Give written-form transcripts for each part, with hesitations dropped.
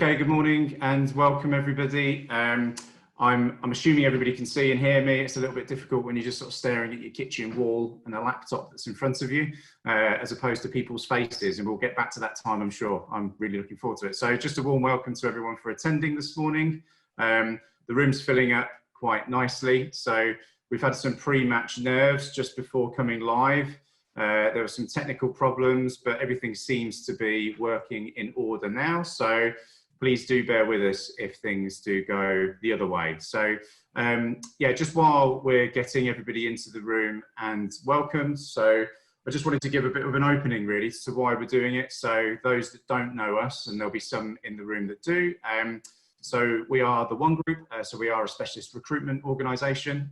Okay, good morning and welcome everybody. I'm assuming everybody can see and hear me. It's a little bit difficult when you're just sort of staring at your kitchen wall and a laptop that's in front of you, as opposed to people's faces, and we'll get back to that time, I'm sure. I'm really looking forward to it. So just a warm welcome to everyone for attending this morning. The room's filling up quite nicely. So we've had some pre-match nerves just before coming live. There were some technical problems, but everything seems to be working in order now. So please do bear with us if things do go the other way. So yeah, just while we're getting everybody into the room and welcomed, so I just wanted to give a bit of an opening really to why we're doing it. So those that don't know us, and there'll be some in the room that do. So we are the One Group. So we are a specialist recruitment organisation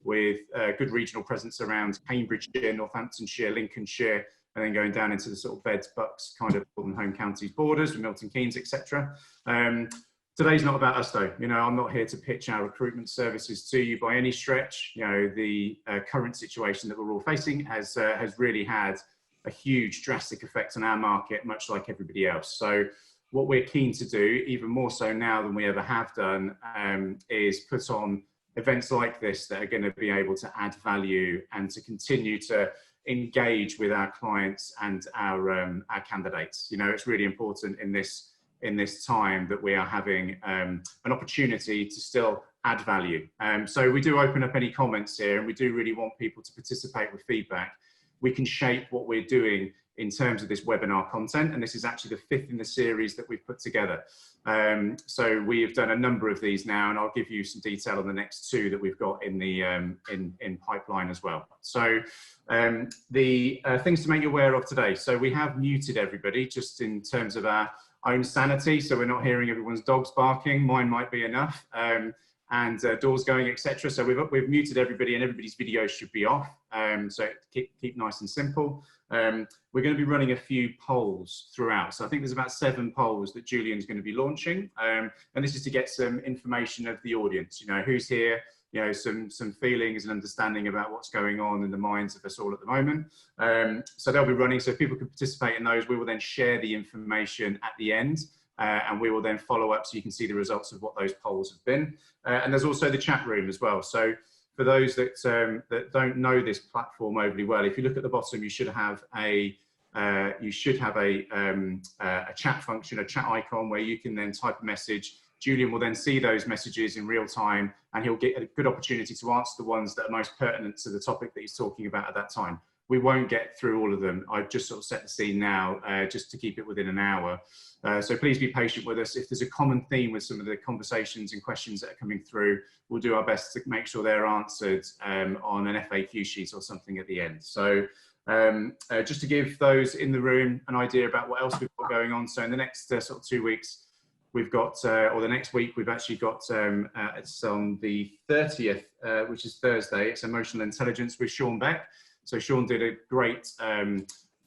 with a good regional presence around Cambridgeshire, Northamptonshire, Lincolnshire, and then going down into the sort of Beds, Bucks, kind of Northern Home Counties borders with Milton Keynes, etc. Today's not about us though. You know, I'm not here to pitch our recruitment services to you by any stretch. You know, the current situation that we're all facing has really had a huge drastic effect on our market, much like everybody else. So what we're keen to do, even more so now than we ever have done, is put on events like this that are going to be able to add value and to continue to engage with our clients and our candidates. You know, it's really important in this time that we are having an opportunity to still add value. So we do open up any comments here, and we do really want people to participate with feedback. We can shape what we're doing in terms of this webinar content, and this is actually the 5th in the series that we've put together. So we have done a number of these now, and I'll give you some detail on the next 2 that we've got in the in pipeline as well. So the things to make you aware of today. So we have muted everybody just in terms of our own sanity, so we're not hearing everyone's dogs barking. Mine might be enough. And doors going, etc. So we've muted everybody, and everybody's video should be off. So keep nice and simple. We're going to be running a few polls throughout. So I think there's about 7 polls that Julian's going to be launching. And this is to get some information of the audience. You know, who's here, you know, some feelings and understanding about what's going on in the minds of us all at the moment. So they'll be running, so if people can participate in those, we will then share the information at the end. And we will then follow up so you can see the results of what those polls have been. And there's also the chat room as well. So for those that don't know this platform overly well, if you look at the bottom, you should have a chat function, a chat icon where you can then type a message. Julian will then see those messages in real time, and he'll get a good opportunity to answer the ones that are most pertinent to the topic that he's talking about at that time. We won't get through all of them. I've just sort of set the scene now, just to keep it within an hour. So please be patient with us. If there's a common theme with some of the conversations and questions that are coming through, we'll do our best to make sure they're answered on an FAQ sheet or something at the end. So just to give those in the room an idea about what else we've got going on. So in the next sort of 2 weeks, we've got, or the next week, we've actually got, it's on the 30th, which is Thursday. It's Emotional Intelligence with Sean Beck. So Sean did a great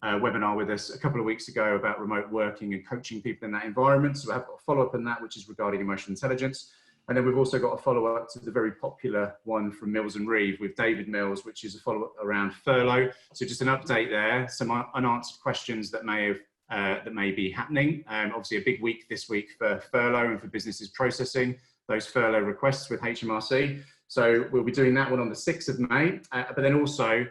webinar with us a couple of weeks ago about remote working and coaching people in that environment. So we have got a follow-up on that, which is regarding emotional intelligence. And then we've also got a follow-up to the very popular one from Mills and Reeve with David Mills, which is a follow-up around furlough. So just an update there, some unanswered questions that may be happening. Obviously a big week this week for furlough and for businesses processing those furlough requests with HMRC. So we'll be doing that one on the 6th of May, but then also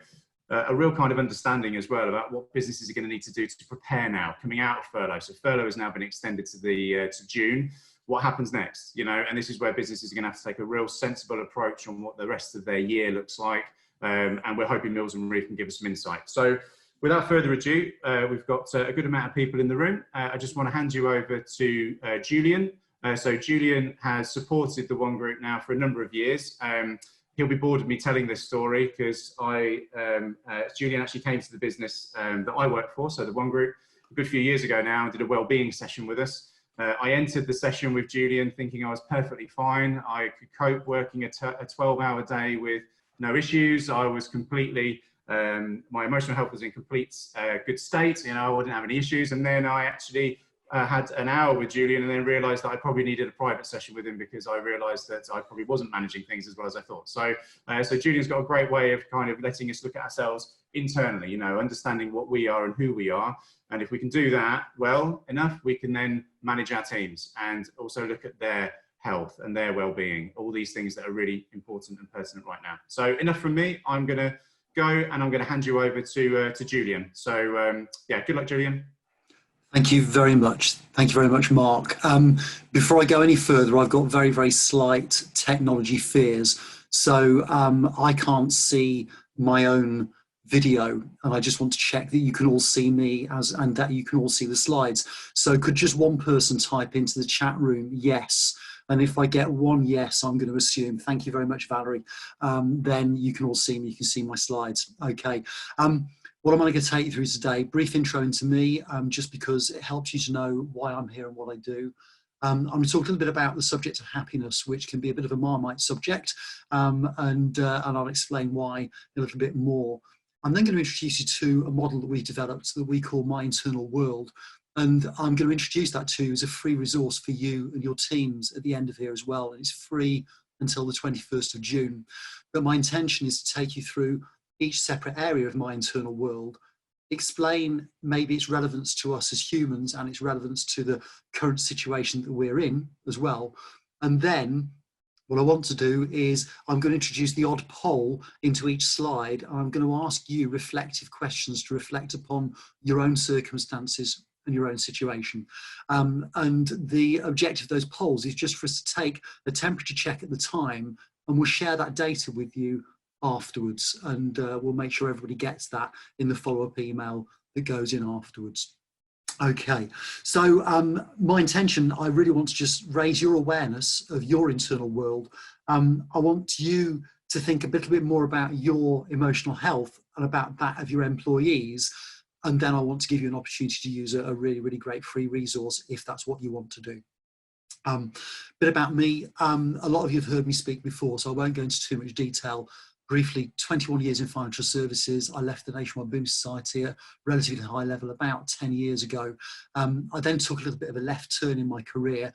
a real kind of understanding as well about what businesses are going to need to do to prepare now, coming out of furlough. So furlough has now been extended to June. What happens next? You know, and this is where businesses are going to have to take a real sensible approach on what the rest of their year looks like. And we're hoping Mills and Reeve can give us some insight. So without further ado, we've got a good amount of people in the room. I just want to hand you over to Julian. So Julian has supported the One Group now for a number of years. He'll be bored of me telling this story because Julian actually came to the business that I work for, so the One Group, a good few years ago now, and did a well-being session with us. I entered the session with Julian thinking I was perfectly fine. I could cope working a 12-hour day with no issues. I was completely, my emotional health was in complete good state. You know, I didn't have any issues. And then I actually had an hour with Julian and then realized that I probably needed a private session with him because I realized that I probably wasn't managing things as well as I thought. So, so Julian's got a great way of kind of letting us look at ourselves internally, you know, understanding what we are and who we are. And if we can do that well enough, we can then manage our teams and also look at their health and their well-being, all these things that are really important and pertinent right now. So enough from me. I'm going to go and I'm going to hand you over to Julian. So yeah, good luck, Julian. Thank you very much. Thank you very much, Mark. Before I go any further, I've got very, very slight technology fears. So I can't see my own video, and I just want to check that you can all see me and that you can all see the slides. So could just one person type into the chat room, yes? And if I get one yes, I'm going to assume, thank you very much, Valerie, then you can all see me, you can see my slides. Okay. What am I going to take you through today? Brief intro into me, just because it helps you to know why I'm here and what I do. I'm going to talk a little bit about the subject of happiness, which can be a bit of a Marmite subject, and I'll explain why a little bit more. I'm then going to introduce you to a model that we developed that we call My Internal World. And I'm going to introduce that to you as a free resource for you and your teams at the end of here as well. And it's free until the 21st of June. But my intention is to take you through each separate area of My Internal World, explain maybe its relevance to us as humans and its relevance to the current situation that we're in as well. And then what I want to do is I'm going to introduce the odd poll into each slide. And I'm going to ask you reflective questions to reflect upon your own circumstances and your own situation. And the objective of those polls is just for us to take a temperature check at the time, and we'll share that data with you afterwards, and we'll make sure everybody gets that in the follow-up email that goes in afterwards. Okay, so my intention, I really want to just raise your awareness of your internal world. I want you to think a little bit more about your emotional health and about that of your employees, and then I want to give you an opportunity to use a really, really great free resource if that's what you want to do. Bit about me, a lot of you have heard me speak before, so I won't go into too much detail. Briefly, 21 years in financial services. I left the Nationwide Boom Society at a relatively high level about 10 years ago. I then took a little bit of a left turn in my career,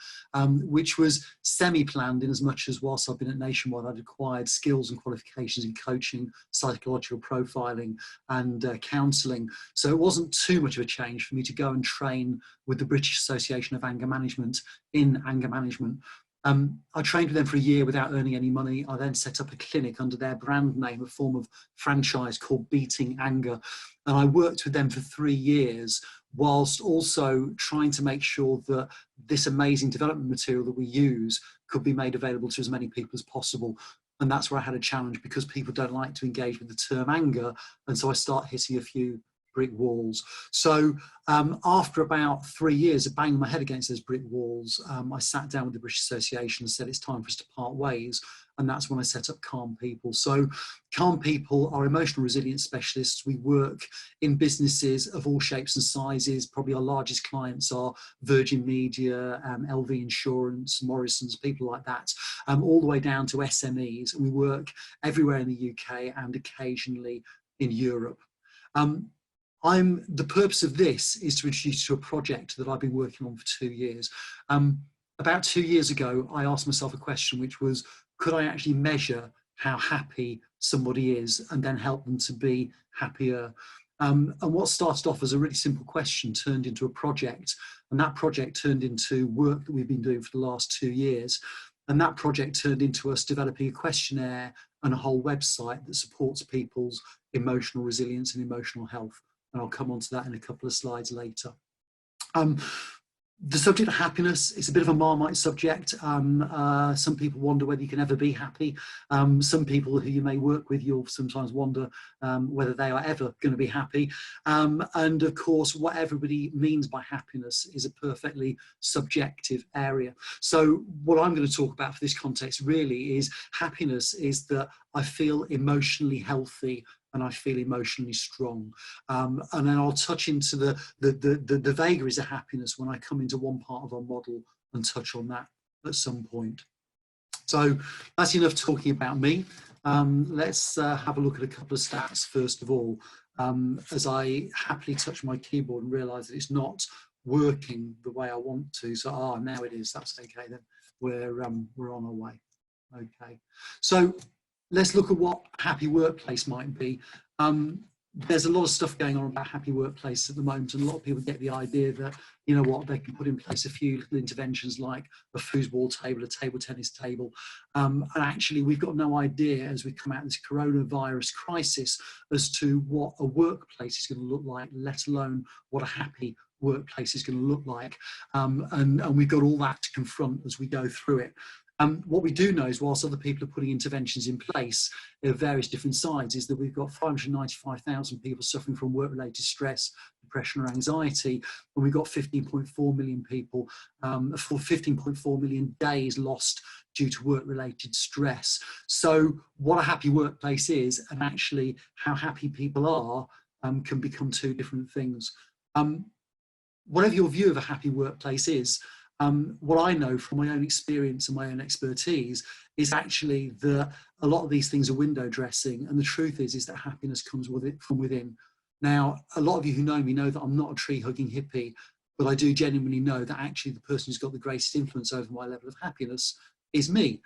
which was semi-planned in as much as whilst I've been at Nationwide, I'd acquired skills and qualifications in coaching, psychological profiling and counselling. So it wasn't too much of a change for me to go and train with the British Association of Anger Management in anger management. I trained with them for a year without earning any money. I then set up a clinic under their brand name, a form of franchise called Beating Anger. And I worked with them for 3 years, whilst also trying to make sure that this amazing development material that we use could be made available to as many people as possible. And that's where I had a challenge, because people don't like to engage with the term anger. And so I start hitting a few brick walls. So after about 3 years of banging my head against those brick walls, I sat down with the British Association and said it's time for us to part ways. And that's when I set up Calm People. So Calm People are emotional resilience specialists. We work in businesses of all shapes and sizes. Probably our largest clients are Virgin Media, LV Insurance, Morrison's, people like that, all the way down to SMEs. And we work everywhere in the UK and occasionally in Europe. The purpose of this is to introduce you to a project that I've been working on for 2 years. About 2 years ago, I asked myself a question, which was, could I actually measure how happy somebody is and then help them to be happier? And what started off as a really simple question turned into a project, and that project turned into work that we've been doing for the last 2 years. And that project turned into us developing a questionnaire and a whole website that supports people's emotional resilience and emotional health. And I'll come on to that in a couple of slides later. The subject of happiness is a bit of a Marmite subject. Some people wonder whether you can ever be happy. Some people who you may work with, you'll sometimes wonder whether they are ever going to be happy. And of course, what everybody means by happiness is a perfectly subjective area. So what I'm going to talk about for this context really is happiness is that I feel emotionally healthy and I feel emotionally strong. And then I'll touch into the vagaries of happiness when I come into one part of our model and touch on that at some point. So that's enough talking about me. Let's have a look at a couple of stats first of all, as I happily touch my keyboard and realise that it's not working the way I want to. So, now it is, that's okay then. We're on our way. Okay, so let's look at what happy workplace might be. There's a lot of stuff going on about happy workplace at the moment, and a lot of people get the idea that, you know what, they can put in place a few little interventions like a foosball table, a table tennis table, and actually we've got no idea as we come out of this coronavirus crisis as to what a workplace is going to look like, let alone what a happy workplace is going to look like, and we've got all that to confront as we go through it. What we do know is, whilst other people are putting interventions in place of various different sides, is that we've got 595,000 people suffering from work-related stress, depression or anxiety, and we've got 15.4 million people, 15.4 million days lost due to work-related stress. So what a happy workplace is, and actually how happy people are, can become two different things. Whatever your view of a happy workplace is, what I know from my own experience and my own expertise is actually that a lot of these things are window dressing, and the truth is that happiness comes with it from within. Now, a lot of you who know me know that I'm not a tree-hugging hippie, but I do genuinely know that actually the person who's got the greatest influence over my level of happiness is me.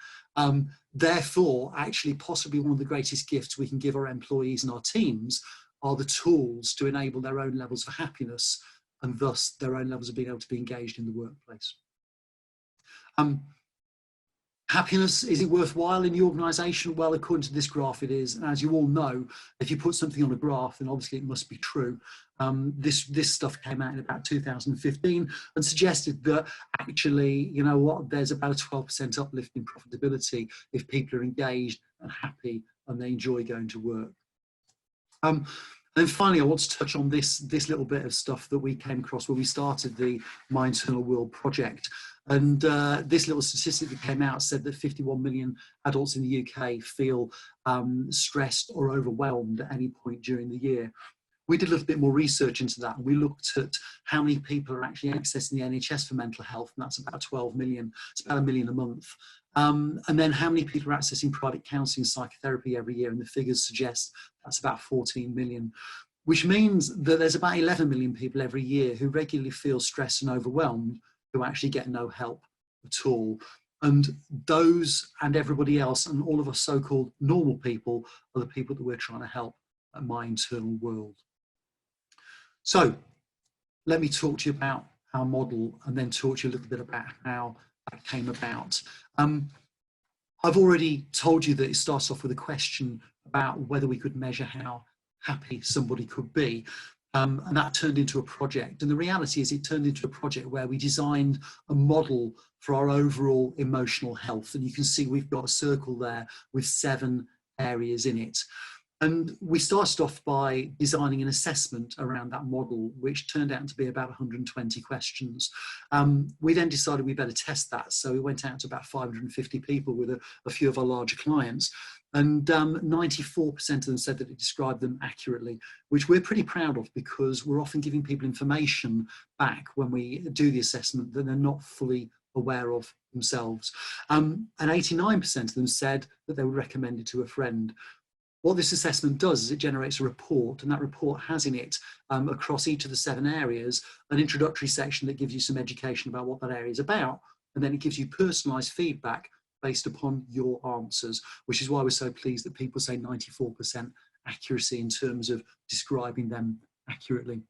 Therefore, actually, possibly one of the greatest gifts we can give our employees and our teams are the tools to enable their own levels of happiness, and thus their own levels of being able to be engaged in the workplace. Happiness, is it worthwhile in the organisation? Well, according to this graph, it is. And as you all know, if you put something on a graph, then obviously it must be true. This stuff came out in about 2015 and suggested that actually, you know what, there's about a 12% uplift in profitability if people are engaged and happy and they enjoy going to work. And then finally, I want to touch on this little bit of stuff that we came across when we started the My Internal World project. And this little statistic that came out said that 51 million adults in the UK feel stressed or overwhelmed at any point during the year. We did a little bit more research into that, and we looked at how many people are actually accessing the NHS for mental health, and that's about 12 million. It's about 1 million a month. And then how many people are accessing private counselling and psychotherapy every year, and the figures suggest that's about 14 million, which means that there's about 11 million people every year who regularly feel stressed and overwhelmed who actually get no help at all. And those and everybody else and all of us so-called normal people are the people that we're trying to help at My Internal World. So let me talk to you about our model and then talk to you a little bit about how that came about. I've already told you that it starts off with a question about whether we could measure how happy somebody could be. And that turned into a project. And the reality is it turned into a project where we designed a model for our overall emotional health. And you can see we've got a circle there with 7 areas in it. And we started off by designing an assessment around that model, which turned out to be about 120 questions. We then decided we better test that. So we went out to about 550 people with a few of our larger clients. And 94% of them said that it described them accurately, which we're pretty proud of because we're often giving people information back when we do the assessment that they're not fully aware of themselves. And 89% of them said that they would recommend it to a friend. What this assessment does is it generates a report, and that report has in it, across each of the 7 areas, an introductory section that gives you some education about what that area is about, and then it gives you personalised feedback based upon your answers, which is why we're so pleased that people say 94% accuracy in terms of describing them accurately.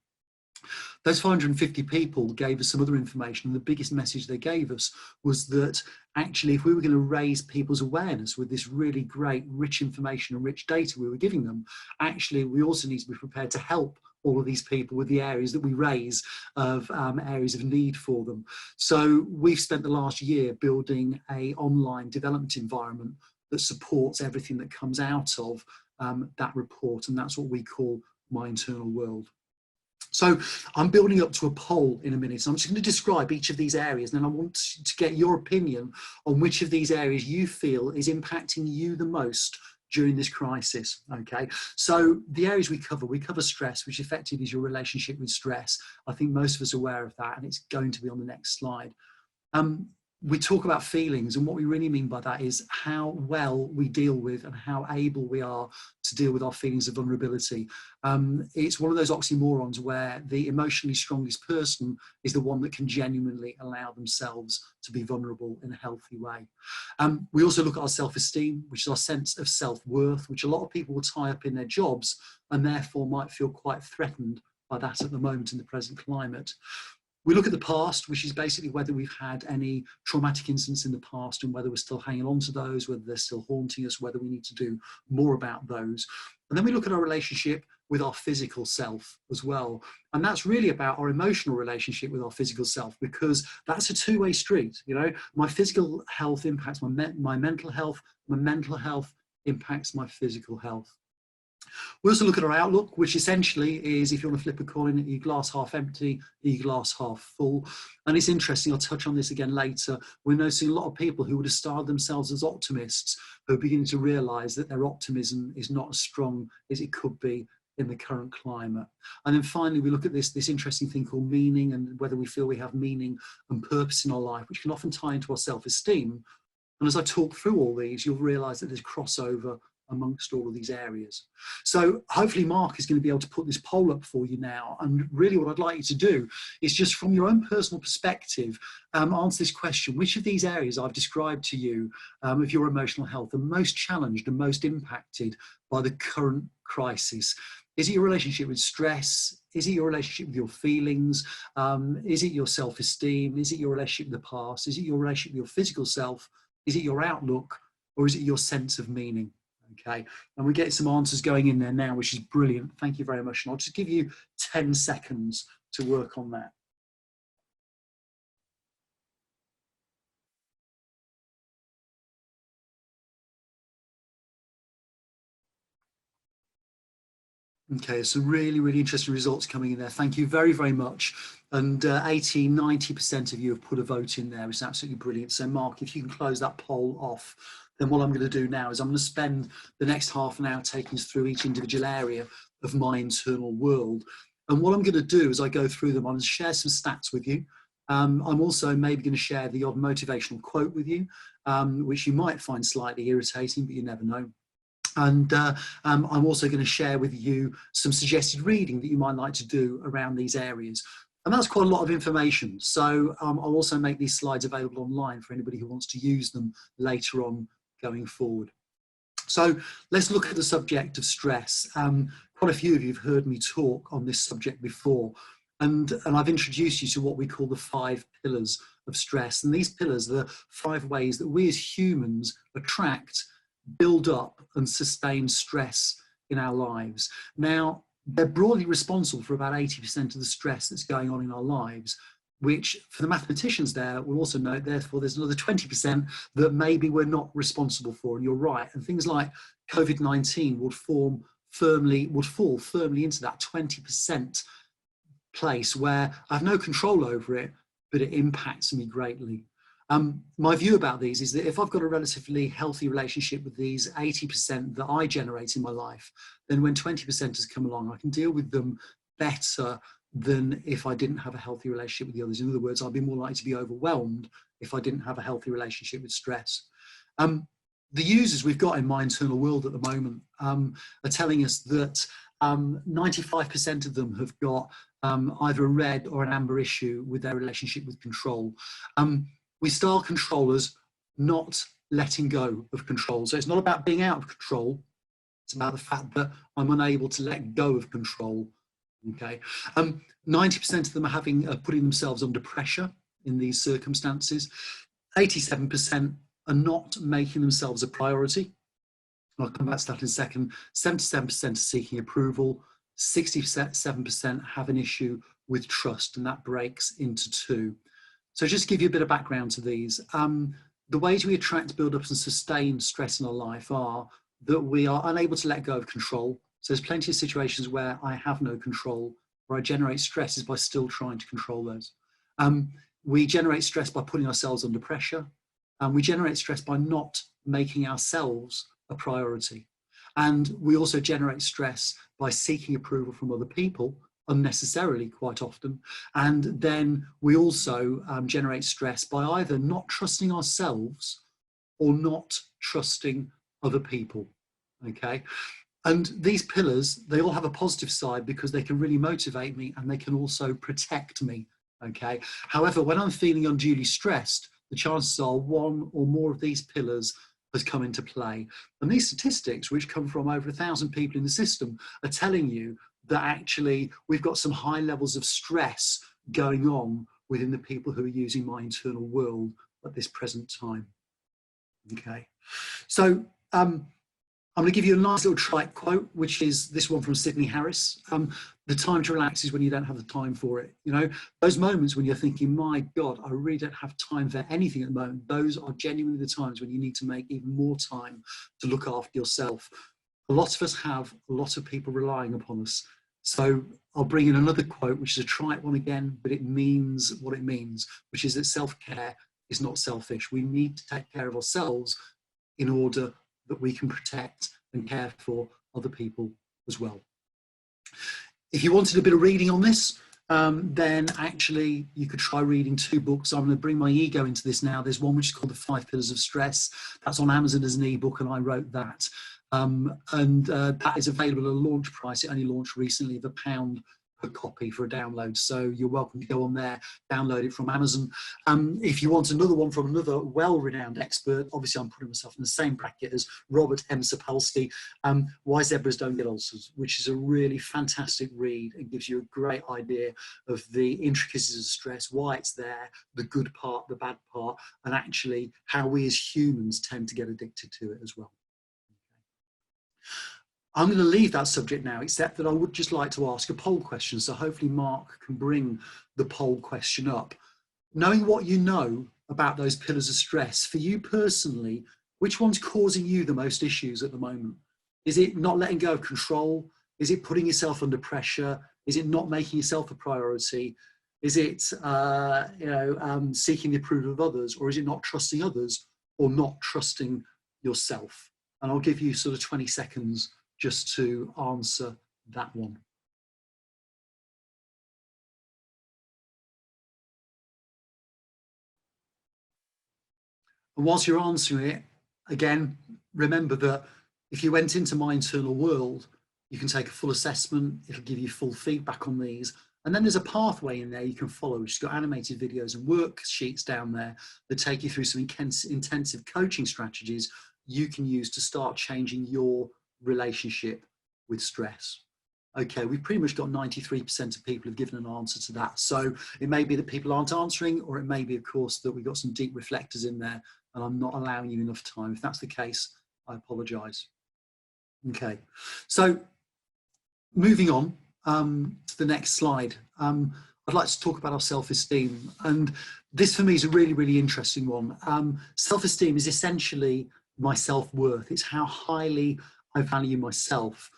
Those 550 people gave us some other information, and the biggest message they gave us was that actually if we were going to raise people's awareness with this really great rich information and rich data we were giving them, actually we also need to be prepared to help all of these people with the areas that we raise of areas of need for them. So we've spent the last year building an online development environment that supports everything that comes out of that report, and that's what we call My Internal World. So I'm building up to a poll in a minute. So I'm just going to describe each of these areas, and then I want to get your opinion on which of these areas you feel is impacting you the most during this crisis. Okay, so the areas we cover stress, which effectively is your relationship with stress. I think most of us are aware of that, and it's going to be on the next slide. we talk about feelings, and what we really mean by that is how well we deal with and how able we are to deal with our feelings of vulnerability. It's one of those oxymorons where the emotionally strongest person is the one that can genuinely allow themselves to be vulnerable in a healthy way. We also look at our self-esteem, which is our sense of self-worth, which a lot of people will tie up in their jobs and therefore might feel quite threatened by that at the moment in the present climate. We look at the past, which is basically whether we've had any traumatic incidents in the past and whether we're still hanging on to those, whether they're still haunting us, whether we need to do more about those. And then we look at our relationship with our physical self as well. And that's really about our emotional relationship with our physical self, because that's a two-way street. You know, my physical health impacts my mental health impacts my physical health. We also look at our outlook, which essentially is, if you want to flip a coin, are you glass half empty, are you glass half full? And it's interesting, I'll touch on this again later, we're noticing a lot of people who would have styled themselves as optimists who are beginning to realise that their optimism is not as strong as it could be in the current climate. And then finally, we look at this interesting thing called meaning, and whether we feel we have meaning and purpose in our life, which can often tie into our self-esteem. And as I talk through all these, you'll realise that there's crossover amongst all of these areas. So hopefully Mark is going to be able to put this poll up for you now. And really what I'd like you to do is just from your own personal perspective, answer this question: which of these areas I've described to you of your emotional health are most challenged and most impacted by the current crisis? Is it your relationship with stress? Is it your relationship with your feelings? Is it your self-esteem? Is it your relationship with the past? Is it your relationship with your physical self? Is it your outlook? Or is it your sense of meaning? Okay, and we get some answers going in there now, which is brilliant. Thank you very much. And I'll just give you 10 seconds to work on that. Okay, so really interesting results coming in there. Thank you very, very much. And 80, 90% of you have put a vote in there. It's absolutely brilliant. So Mark, if you can close that poll off, then what I'm going to do now is I'm going to spend the next half an hour taking us through each individual area of my internal world. And what I'm going to do as I go through them, I'm going to share some stats with you. I'm also maybe going to share the odd motivational quote with you, which you might find slightly irritating, but you never know. And I'm also going to share with you some suggested reading that you might like to do around these areas. And that's quite a lot of information. So I'll also make these slides available online for anybody who wants to use them later on going forward. So let's look at the subject of stress. Quite a few of you have heard me talk on this subject before. And I've introduced you to what we call the 5 pillars of stress. And these pillars are the 5 ways that we as humans attract, build up and sustain stress in our lives. Now, they're broadly responsible for about 80% of the stress that's going on in our lives, which for the mathematicians there will also note, therefore, there's another 20% that maybe we're not responsible for. And you're right. And things like COVID-19 would fall firmly into that 20% place where I have no control over it, but it impacts me greatly. My view about these is that if I've got a relatively healthy relationship with these 80% that I generate in my life, then when 20% has come along, I can deal with them better than if I didn't have a healthy relationship with the others. In other words, I'd be more likely to be overwhelmed if I didn't have a healthy relationship with stress. The users we've got in my internal world at the moment are telling us that 95% of them have got either a red or an amber issue with their relationship with control. We style control as not letting go of control. So it's not about being out of control. It's about the fact that I'm unable to let go of control. Okay. 90% of them are putting themselves under pressure in these circumstances. 87% are not making themselves a priority. I'll come back to that in a second. 77% are seeking approval. 67% have an issue with trust, and that breaks into 2. So just to give you a bit of background to these, the ways we attract, build up and sustain stress in our life are that we are unable to let go of control. So there's plenty of situations where I have no control, where I generate stress is by still trying to control those. We generate stress by putting ourselves under pressure. And we generate stress by not making ourselves a priority. And we also generate stress by seeking approval from other people unnecessarily quite often. And then we also generate stress by either not trusting ourselves or not trusting other people, okay? And these pillars, they all have a positive side because they can really motivate me and they can also protect me, okay? However, when I'm feeling unduly stressed, the chances are one or more of these pillars has come into play. And these statistics, which come from over 1,000 people in the system, are telling you that actually we've got some high levels of stress going on within the people who are using my internal world at this present time. Okay, so I'm going to give you a nice little trite quote, which is this one from Sidney Harris. The time to relax is when you don't have the time for it. You know, those moments when you're thinking, my God, I really don't have time for anything at the moment. Those are genuinely the times when you need to make even more time to look after yourself. A lot of us have a lot of people relying upon us. So I'll bring in another quote, which is a trite one again, but it means what it means, which is that self-care is not selfish. We need to take care of ourselves in order that we can protect and care for other people as well. If you wanted a bit of reading on this, then actually you could try reading 2 books. I'm going to bring my ego into this now. There's one which is called The 5 Pillars of Stress. That's on Amazon as an ebook, and I wrote that. That is available at a launch price. It only launched recently of £1 per copy for a download, so you're welcome to go on there, download it from Amazon. If you want another one from another well-renowned expert, obviously I'm putting myself in the same bracket as Robert M. Sapolsky, Why Zebras Don't Get Ulcers, which is a really fantastic read and gives you a great idea of the intricacies of stress, why it's there, the good part, the bad part, and actually how we as humans tend to get addicted to it as well. I'm going to leave that subject now, except that I would just like to ask a poll question. So hopefully Mark can bring the poll question up. Knowing what you know about those pillars of stress, for you personally, which one's causing you the most issues at the moment? Is it not letting go of control? Is it putting yourself under pressure? Is it not making yourself a priority? Is it seeking the approval of others? Or is it not trusting others or not trusting yourself? And I'll give you sort of 20 seconds just to answer that one. And whilst you're answering it, again, remember that if you went into my internal world, you can take a full assessment, it'll give you full feedback on these. And then there's a pathway in there you can follow, which has got animated videos and worksheets down there that take you through some intensive coaching strategies you can use to start changing your relationship with stress. Okay, we've pretty much got 93% of people have given an answer to that. So it may be that people aren't answering, or it may be, of course, that we've got some deep reflectors in there and I'm not allowing you enough time. If that's the case, I apologize. Okay, so moving on to the next slide. I'd like to talk about our self-esteem. And this for me is a really, really interesting one. Self-esteem is essentially my self-worth. It's how highly I value myself.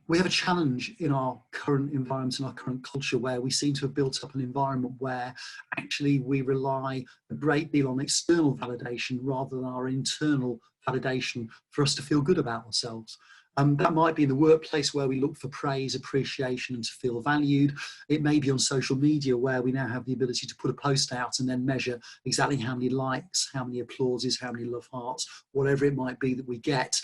We have a challenge in our current environment and our current culture where we seem to have built up an environment where actually we rely a great deal on external validation rather than our internal validation for us to feel good about ourselves. That might be in the workplace where we look for praise, appreciation, and to feel valued. It may be on social media where we now have the ability to put a post out and then measure exactly how many likes, how many applauses, how many love hearts, whatever it might be that we get.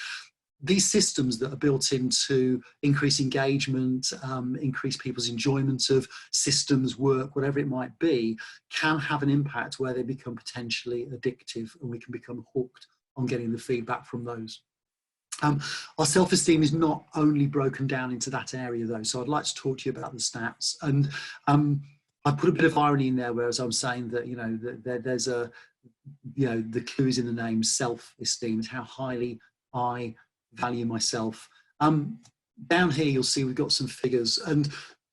These systems that are built into increase engagement, increase people's enjoyment of systems, work, whatever it might be, can have an impact where they become potentially addictive and we can become hooked on getting the feedback from those. Our self-esteem is not only broken down into that area though, so I'd like to talk to you about the stats. And I put a bit of irony in there, whereas I'm saying that, you know, there's a, you know, the clue is in the name, self-esteem, is how highly I value myself. Down here you'll see we've got some figures, and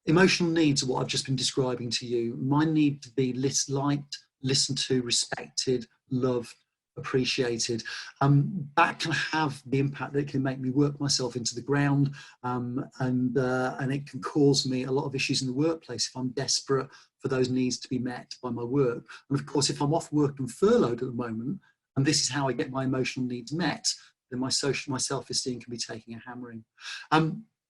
emotional needs are what I've just been describing to you. My need to be liked, listened to, respected, loved, appreciated. That can have the impact that it can make me work myself into the ground, and it can cause me a lot of issues in the workplace if I'm desperate for those needs to be met by my work. And of course, if I'm off work and furloughed at the moment, and this is how I get my emotional needs met, then my self-esteem can be taking a hammering.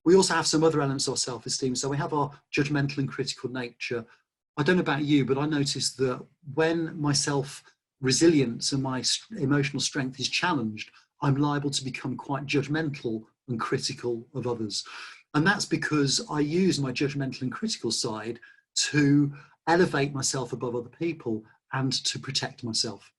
We also have some other elements of self-esteem. So we have our judgmental and critical nature. I don't know about you, but I notice that when my self-resilience and my emotional strength is challenged, I'm liable to become quite judgmental and critical of others. And that's because I use my judgmental and critical side to elevate myself above other people and to protect myself.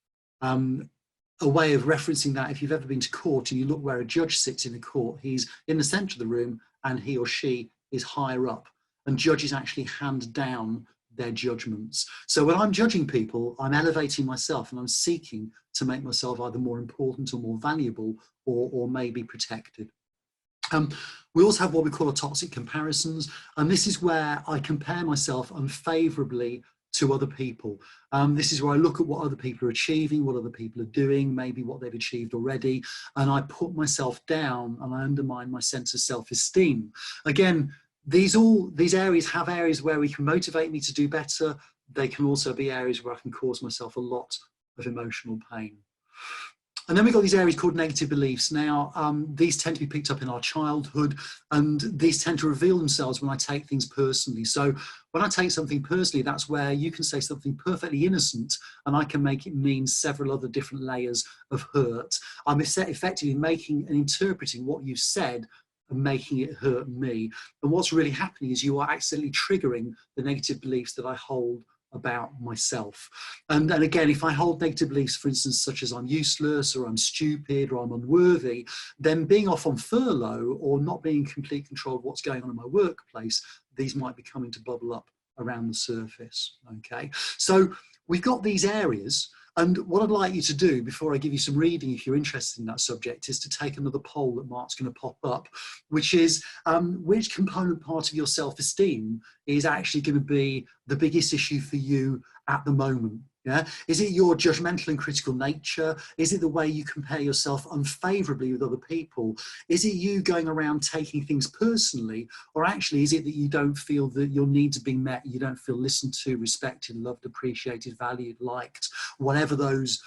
A way of referencing that, if you've ever been to court and you look where a judge sits in a court, he's in the center of the room and he or she is higher up, and judges actually hand down their judgments. So when I'm judging people, I'm elevating myself and I'm seeking to make myself either more important or more valuable, or maybe protected. We also have what we call toxic comparisons, and this is where I compare myself unfavorably to other people. This is where I look at what other people are achieving, what other people are doing, maybe what they've achieved already, and I put myself down and I undermine my sense of self-esteem. Again, these areas have areas where we can motivate me to do better. They can also be areas where I can cause myself a lot of emotional pain. And then we've got these areas called negative beliefs. Now, these tend to be picked up in our childhood, and these tend to reveal themselves when I take things personally. So when I take something personally, that's where you can say something perfectly innocent and I can make it mean several other different layers of hurt. I'm effectively making and interpreting what you said and making it hurt me. And what's really happening is you are accidentally triggering the negative beliefs that I hold about myself. And again, if I hold negative beliefs, for instance, such as I'm useless or I'm stupid or I'm unworthy, then being off on furlough or not being in complete control of what's going on in my workplace, these might be coming to bubble up around the surface. Okay, so we've got these areas, and what I'd like you to do before I give you some reading, if you're interested in that subject, is to take another poll that Mark's going to pop up, which is which component part of your self-esteem is actually going to be the biggest issue for you at the moment? Yeah, is it your judgmental and critical nature? Is it the way you compare yourself unfavorably with other people? Is it you going around taking things personally? Or actually, is it that you don't feel that your needs are being met? You don't feel listened to, respected, loved, appreciated, valued, liked, whatever those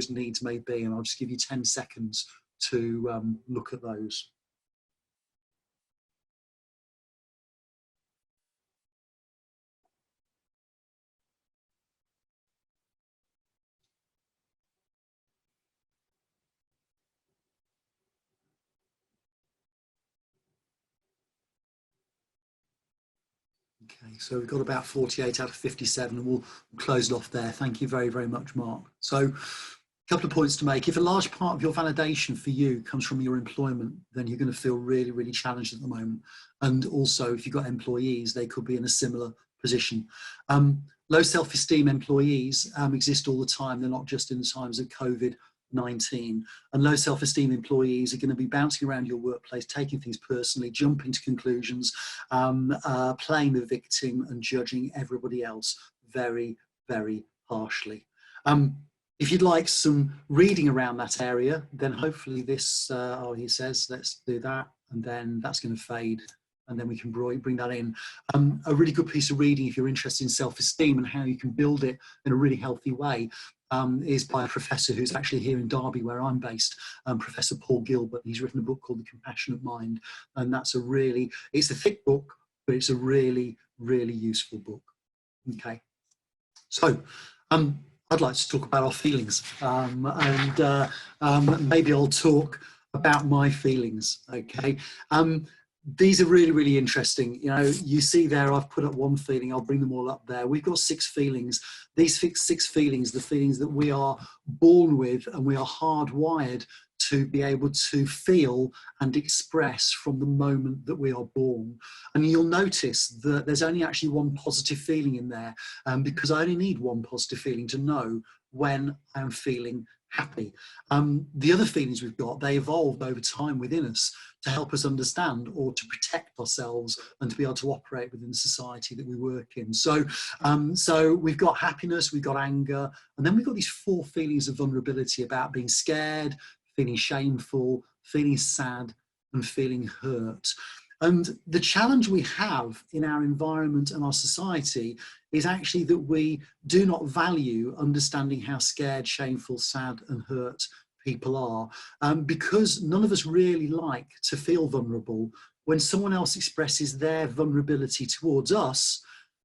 needs may be. And I'll just give you 10 seconds to look at those. Okay, so we've got about 48 out of 57, and we'll close it off there. Thank you very, very much, Mark. So a couple of points to make. If a large part of your validation for you comes from your employment, then you're going to feel really, really challenged at the moment. And also, if you've got employees, they could be in a similar position. Low self-esteem employees exist all the time. They're not just in the times of COVID-19. And low self-esteem employees are going to be bouncing around your workplace, taking things personally, jumping to conclusions, playing the victim and judging everybody else very, very harshly. If you'd like some reading around that area, then hopefully this, he says, let's do that. And then that's going to fade. And then we can bring that in. A really good piece of reading, if you're interested in self-esteem and how you can build it in a really healthy way, is by a professor who's actually here in Derby, where I'm based, Professor Paul Gilbert. He's written a book called The Compassionate Mind. And that's it's a thick book, but it's a really, really useful book. Okay. So, I'd like to talk about our feelings, maybe I'll talk about my feelings. Okay. These are really, really interesting. You know, you see there, I've put up one feeling, I'll bring them all up there. We've got 6 feelings. These 6 feelings, the feelings that we are born with and we are hardwired to be able to feel and express from the moment that we are born. And you'll notice that there's only actually one positive feeling in there, because I only need one positive feeling to know when I'm feeling happy. The other feelings we've got, they evolved over time within us to help us understand or to protect ourselves and to be able to operate within the society that we work in. So, so we've got happiness, we've got anger, and then we've got these 4 feelings of vulnerability about being scared, feeling shameful, feeling sad, and feeling hurt. And the challenge we have in our environment and our society is actually that we do not value understanding how scared, shameful, sad, and hurt people are, because none of us really like to feel vulnerable. when someone else expresses their vulnerability towards us,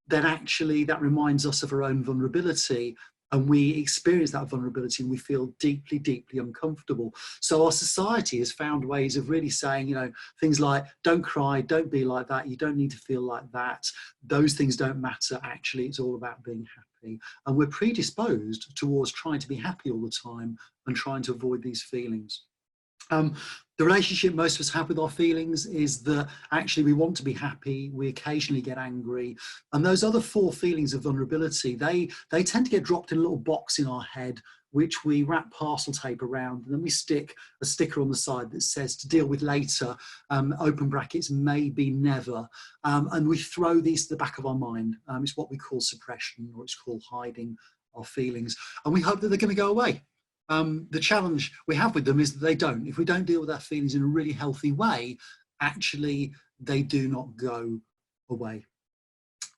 then actually that reminds us of our own vulnerability, and we experience that vulnerability and we feel deeply, deeply uncomfortable. So our society has found ways of really saying, you know, things like, don't cry, don't be like that, you don't need to feel like that, those things don't matter, actually it's all about being happy. And we're predisposed towards trying to be happy all the time and trying to avoid these feelings. The relationship most of us have with our feelings is that actually we want to be happy, we occasionally get angry, and those other four feelings of vulnerability, they tend to get dropped in a little box in our head, which we wrap parcel tape around, and then we stick a sticker on the side that says to deal with later, open brackets, maybe never, and we throw these to the back of our mind. It's what we call suppression, or it's called hiding our feelings, and we hope that they're going to go away. The challenge we have with them is that they don't. If we don't deal with our feelings in a really healthy way, actually they do not go away.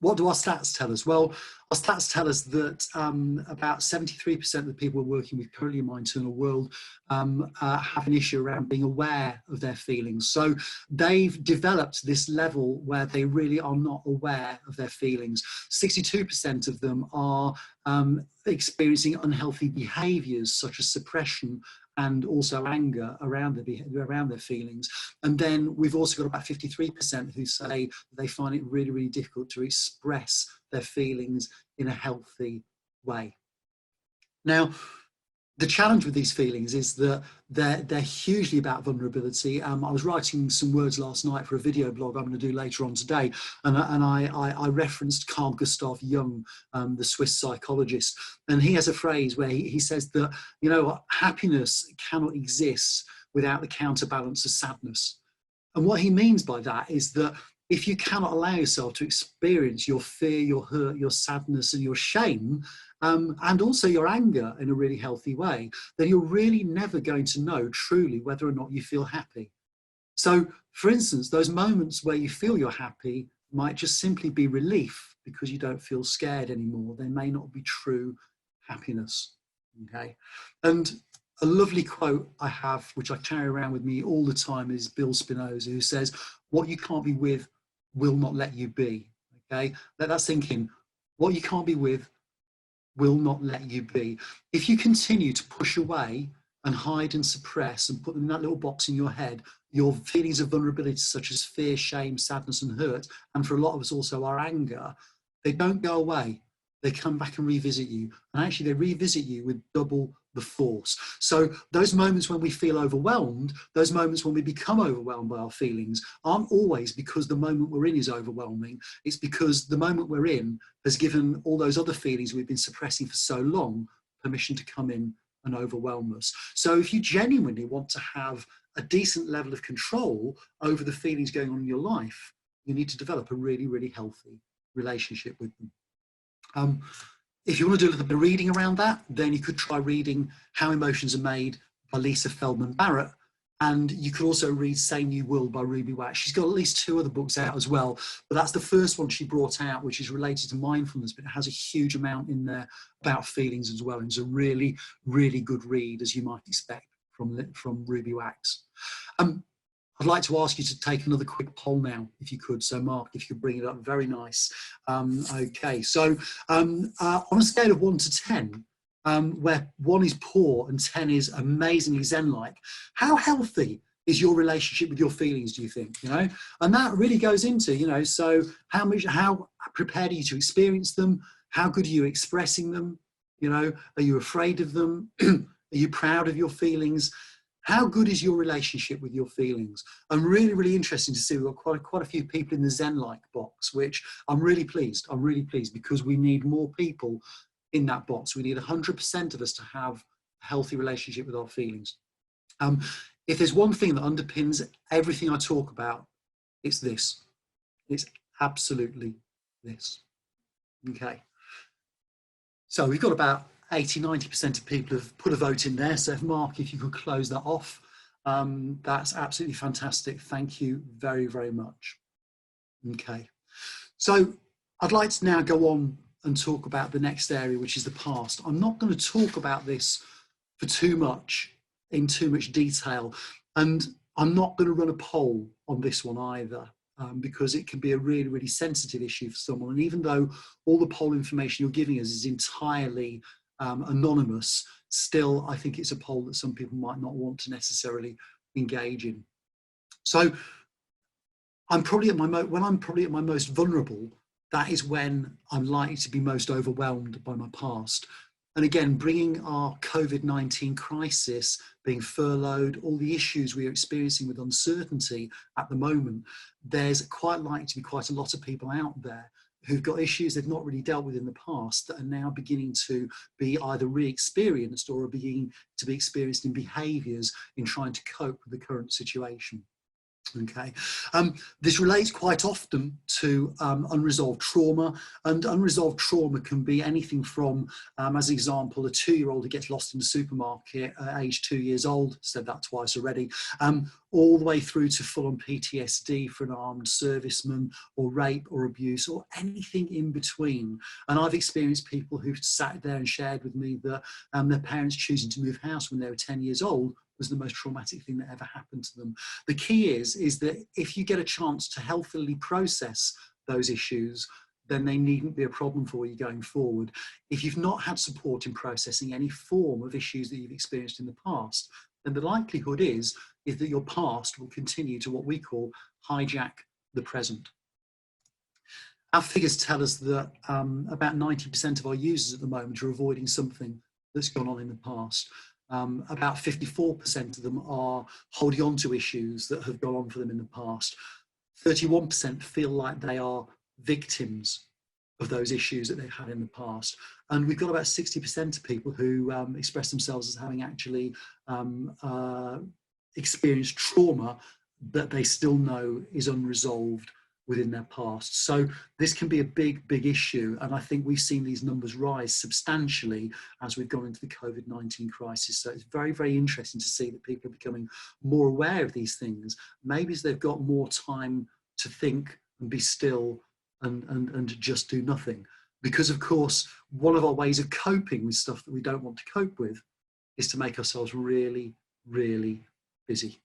What do our stats tell us? Well, our stats tell us that about 73% of the people we're working with currently in My Internal World have an issue around being aware of their feelings. So they've developed this level where they really are not aware of their feelings. 62% of them are experiencing unhealthy behaviours such as suppression and also anger around their feelings. And then we've also got about 53% who say they find it really, really difficult to express their feelings in a healthy way. Now, the challenge with these feelings is that they're hugely about vulnerability. I was writing some words last night for a video blog I'm going to do later on today, and I referenced Carl Gustav Jung, the Swiss psychologist, and he has a phrase where he says that, you know, happiness cannot exist without the counterbalance of sadness. And what he means by that is that if you cannot allow yourself to experience your fear, your hurt, your sadness and your shame, and also your anger in a really healthy way, then you're really never going to know truly whether or not you feel happy. So, for instance, those moments where you feel you're happy might just simply be relief because you don't feel scared anymore. They may not be true happiness, okay? And a lovely quote I have, which I carry around with me all the time, is Bill Spinoza, who says, what you can't be with will not let you be, okay? Let that sink in. What you can't be with will not let you be. If you continue to push away and hide and suppress and put them in that little box in your head, your feelings of vulnerability such as fear, shame, sadness and hurt, and for a lot of us also our anger, they don't go away. They come back and revisit you. And actually they revisit you with double the force. So those moments when we feel overwhelmed, those moments when we become overwhelmed by our feelings aren't always because the moment we're in is overwhelming. It's because the moment we're in has given all those other feelings we've been suppressing for so long permission to come in and overwhelm us. So if you genuinely want to have a decent level of control over the feelings going on in your life, you need to develop a really, really healthy relationship with them. If you want to do a little bit of reading around that, then you could try reading How Emotions Are Made by Lisa Feldman Barrett. And you could also read Say New World by Ruby Wax. She's got at least 2 other books out as well, but that's the first one she brought out, which is related to mindfulness, but it has a huge amount in there about feelings as well. And it's a really, really good read, as you might expect from Ruby Wax. I'd like to ask you to take another quick poll now, if you could. So Mark, if you could bring it up, very nice. Okay, so on a scale of 1 to 10, where 1 is poor and 10 is amazingly Zen-like, how healthy is your relationship with your feelings, do you think? You know, and that really goes into, you know, so how prepared are you to experience them? How good are you expressing them? You know, are you afraid of them? Are you proud of your feelings? How good is your relationship with your feelings? I'm really, really interested to see we've got quite a few people in the Zen-like box, which I'm really pleased. I'm really pleased because we need more people in that box. We need 100% of us to have a healthy relationship with our feelings. If there's one thing that underpins everything I talk about, it's this. It's absolutely this. Okay. So we've got about 80–90% of people have put a vote in there. So if Mark, if you could close that off, that's absolutely fantastic. Thank you very, very much. Okay. So I'd like to now go on and talk about the next area, which is the past. I'm not going to talk about this for in too much detail. And I'm not going to run a poll on this one either, because it can be a really, really sensitive issue for someone. And even though all the poll information you're giving us is entirely anonymous, still, I think it's a poll that some people might not want to necessarily engage in. So I'm probably at when I'm probably at my most vulnerable, that is when I'm likely to be most overwhelmed by my past. And again, bringing our COVID-19 crisis, being furloughed, all the issues we are experiencing with uncertainty at the moment, there's quite likely to be quite a lot of people out there who've got issues they've not really dealt with in the past that are now beginning to be either re-experienced or are beginning to be experienced in behaviours in trying to cope with the current situation. Okay, this relates quite often to unresolved trauma, and unresolved trauma can be anything from, as an example, a 2-year-old who gets lost in the supermarket at age 2 years old, said that twice already, all the way through to full-on PTSD for an armed serviceman, or rape or abuse, or anything in between. And I've experienced people who've sat there and shared with me that their parents choosing to move house when they were 10 years old was the most traumatic thing that ever happened to them. The key is that if you get a chance to healthily process those issues, then they needn't be a problem for you going forward. If you've not had support in processing any form of issues that you've experienced in the past, then the likelihood is that your past will continue to what we call hijack the present. Our figures tell us that about 90% of our users at the moment are avoiding something that's gone on in the past. About 54% of them are holding on to issues that have gone on for them in the past. 31% feel like they are victims of those issues that they've had in the past. And we've got about 60% of people who express themselves as having actually experienced trauma that they still know is unresolved within their past. So this can be a big, big issue. And I think we've seen these numbers rise substantially as we've gone into the COVID-19 crisis. So it's very, very interesting to see that people are becoming more aware of these things, maybe as they've got more time to think and be still and just do nothing. Because of course, one of our ways of coping with stuff that we don't want to cope with is to make ourselves really, really busy.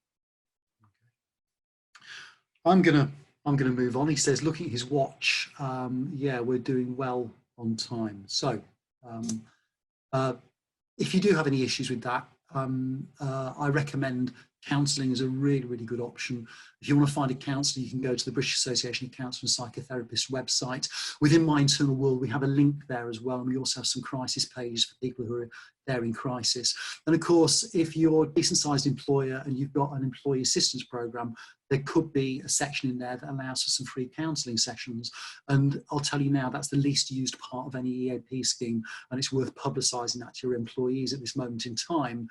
I'm gonna move on. He says, looking at his watch, yeah, we're doing well on time. So if you do have any issues with that, I recommend counselling is a really, really good option. If you want to find a counsellor, you can go to the British Association of Counsellors and Psychotherapists website. Within My Internal World, we have a link there as well. And we also have some crisis pages for people who are there in crisis. And of course, if you're a decent sized employer and you've got an employee assistance program, there could be a section in there that allows for some free counselling sessions. And I'll tell you now, that's the least used part of any EAP scheme. And it's worth publicising that to your employees at this moment in time,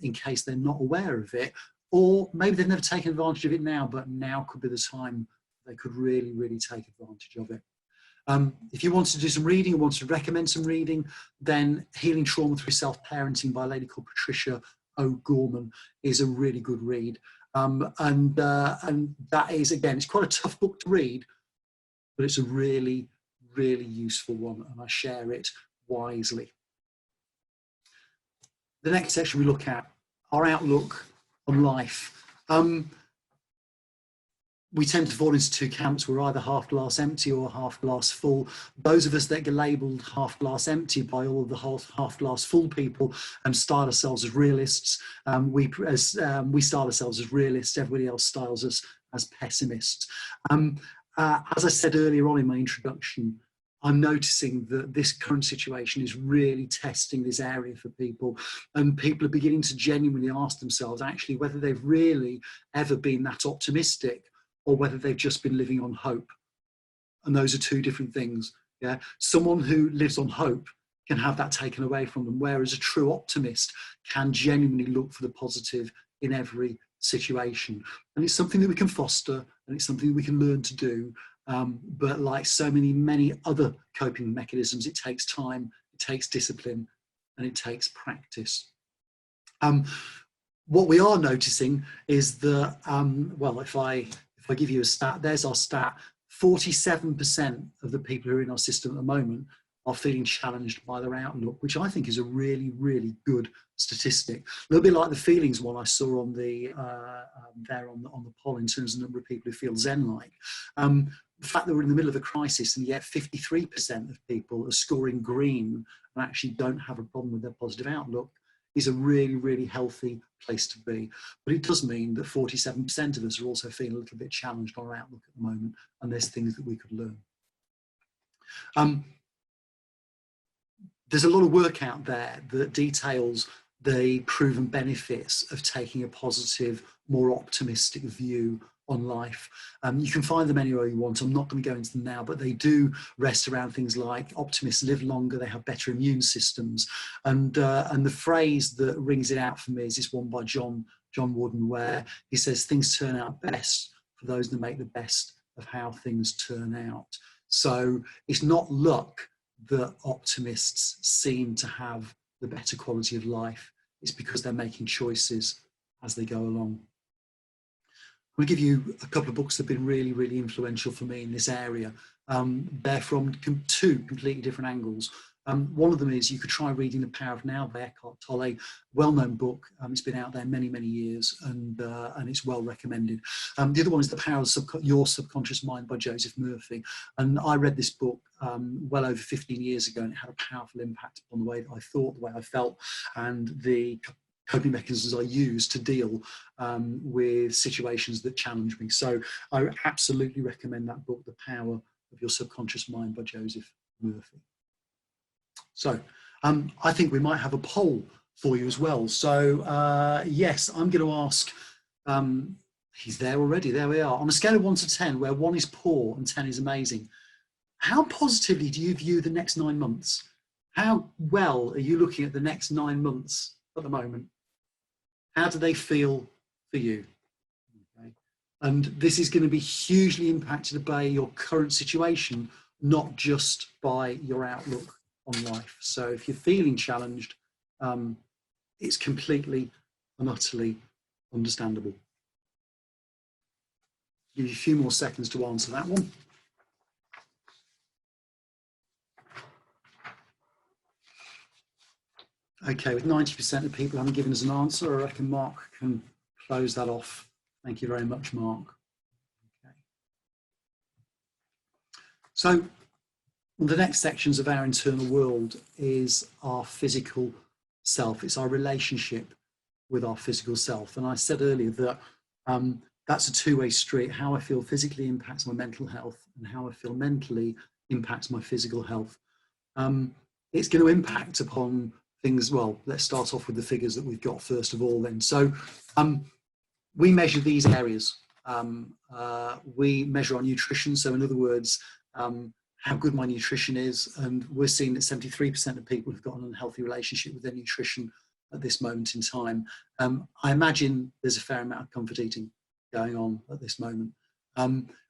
in case they're not aware of it. Or maybe they've never taken advantage of it now, but now could be the time they could really, really take advantage of it. If you want to do some reading or want to recommend some reading, then Healing Trauma Through Self-Parenting by a lady called Patricia O'Gorman is a really good read. And that is, again, it's quite a tough book to read, but it's a really, really useful one, and I share it wisely. The next section we look at, our outlook on life. We tend to fall into two camps. We're either half glass empty or half glass full. Those of us that get labelled half glass empty by all of the half glass full people style ourselves as realists. We style ourselves as realists. Everybody else styles us as pessimists. As I said earlier on in my introduction, I'm noticing that this current situation is really testing this area for people, and people are beginning to genuinely ask themselves actually whether they've really ever been that optimistic or whether they've just been living on hope. And those are two different things. Yeah, someone who lives on hope can have that taken away from them, whereas a true optimist can genuinely look for the positive in every situation. And it's something that we can foster, and it's something that we can learn to do. But like so many other coping mechanisms, it takes time, it takes discipline, and it takes practice. What we are noticing is that, well, if I give you a stat, there's our stat, 47% of the people who are in our system at the moment are feeling challenged by their outlook, which I think is a really, really good statistic. A little bit like the feelings one I saw on the there on the poll in terms of the number of people who feel Zen-like. The fact that we're in the middle of a crisis and yet 53% of people are scoring green and actually don't have a problem with their positive outlook is a really, really healthy place to be. But it does mean that 47% of us are also feeling a little bit challenged on our outlook at the moment, and there's things that we could learn. There's a lot of work out there that details the proven benefits of taking a positive, more optimistic view on life. You can find them anywhere you want. I'm not going to go into them now, but they do rest around things like optimists live longer, they have better immune systems. And the phrase that rings it out for me is this one by John Wooden, where he says, things turn out best for those that make the best of how things turn out. So it's not luck that optimists seem to have the better quality of life. It's because they're making choices as they go along. I'm going to give you a couple of books that have been really, really influential for me in this area. They're from two completely different angles. One of them is you could try reading The Power of Now by Eckhart Tolle, well-known book. It's been out there many, many years, and it's well recommended. The other one is The Power of Your Subconscious Mind by Joseph Murphy. And I read this book well over 15 years ago, and it had a powerful impact on the way that I thought, the way I felt, and the coping mechanisms I use to deal with situations that challenge me. So I absolutely recommend that book, The Power of Your Subconscious Mind by Joseph Murphy. So I think we might have a poll for you as well. So yes, I'm going to ask, he's there already, there we are. On a scale of 1 to 10, where 1 is poor and 10 is amazing, how positively do you view the next 9 months? How well are you looking at the next 9 months at the moment? How do they feel for you? Okay. And this is going to be hugely impacted by your current situation, not just by your outlook on life. So if you're feeling challenged, it's completely and utterly understandable. Give you a few more seconds to answer that one. Okay, with 90% of people haven't given us an answer, I reckon Mark can close that off. Thank you very much, Mark. Okay. So the next sections of our internal world is our physical self. It's our relationship with our physical self. And I said earlier that that's a two-way street. How I feel physically impacts my mental health, and how I feel mentally impacts my physical health. It's going to impact upon things. Well, let's start off with the figures that we've got first of all then. So we measure these areas. We measure our nutrition. So in other words, how good my nutrition is, and we're seeing that 73% of people have got an unhealthy relationship with their nutrition at this moment in time. I imagine there's a fair amount of comfort eating going on at this moment.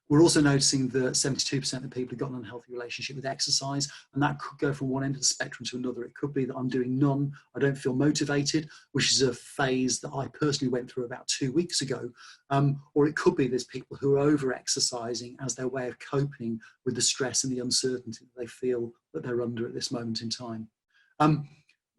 We're also noticing that 72% of people have got an unhealthy relationship with exercise, and that could go from one end of the spectrum to another. It could be that I'm doing none, I don't feel motivated, which is a phase that I personally went through about 2 weeks ago. Or it could be there's people who are over-exercising as their way of coping with the stress and the uncertainty that they feel that they're under at this moment in time.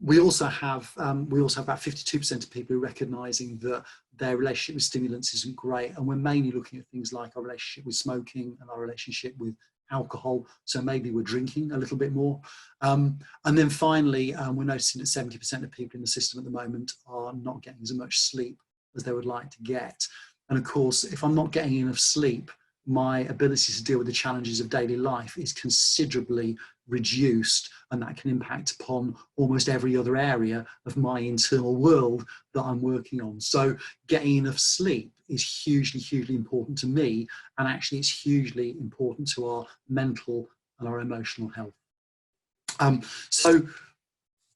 We also have about 52% of people who are recognising that their relationship with stimulants isn't great, and we're mainly looking at things like our relationship with smoking and our relationship with alcohol. So maybe we're drinking a little bit more. And then finally, we're noticing that 70% of people in the system at the moment are not getting as much sleep as they would like to get. And of course, if I'm not getting enough sleep, my ability to deal with the challenges of daily life is considerably reduced, and that can impact upon almost every other area of my internal world that I'm working on. So getting enough sleep is hugely, hugely important to me, and actually it's hugely important to our mental and our emotional health. So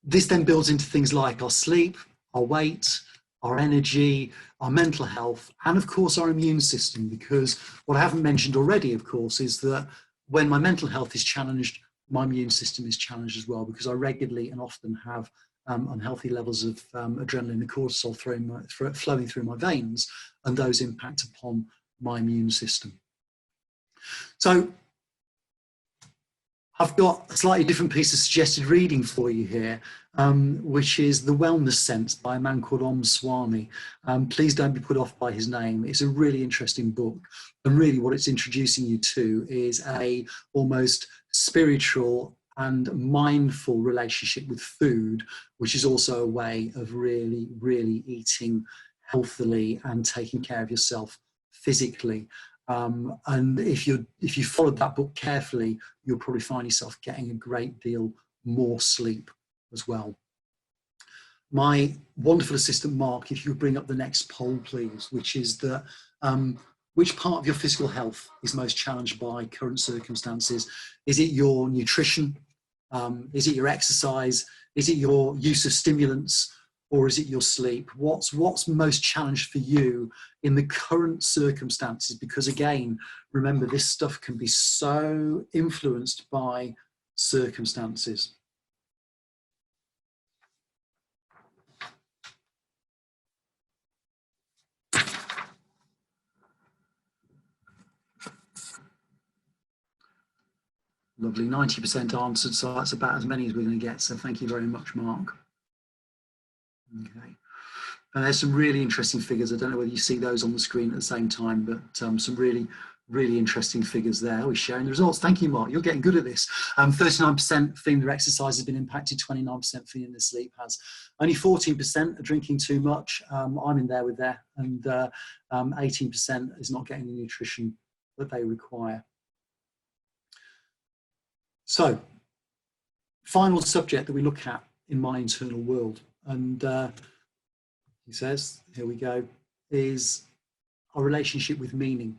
this then builds into things like our sleep, our weight, our energy, our mental health, and of course our immune system, because what I haven't mentioned already, of course, is that when my mental health is challenged, my immune system is challenged as well, because I regularly and often have unhealthy levels of adrenaline and cortisol flowing through my veins, and those impact upon my immune system. So I've got a slightly different piece of suggested reading for you here, which is The Wellness Sense by a man called Om Swami. Please don't be put off by his name. It's a really interesting book. And really what it's introducing you to is a almost spiritual and mindful relationship with food, which is also a way of really, really eating healthily and taking care of yourself physically. And if you followed that book carefully, you'll probably find yourself getting a great deal more sleep as well. My wonderful assistant Mark, if you bring up the next poll, please, which is that which part of your physical health is most challenged by current circumstances? Is it your nutrition? Is it your exercise? Is it your use of stimulants? Or is it your sleep? What's most challenged for you in the current circumstances? Because again, remember, this stuff can be so influenced by circumstances. Lovely, 90% answered, so that's about as many as we're going to get. So thank you very much, Mark. Okay. And there's some really interesting figures. I don't know whether you see those on the screen at the same time, but some really, really interesting figures there. We're sharing the results. Thank you, Mark. You're getting good at this. 39% feeling their exercise has been impacted, 29% feeling their sleep has. Only 14% are drinking too much. I'm in there with that. And 18% is not getting the nutrition that they require. So, final subject that we look at in My Internal World, and he says, here we go, is our relationship with meaning.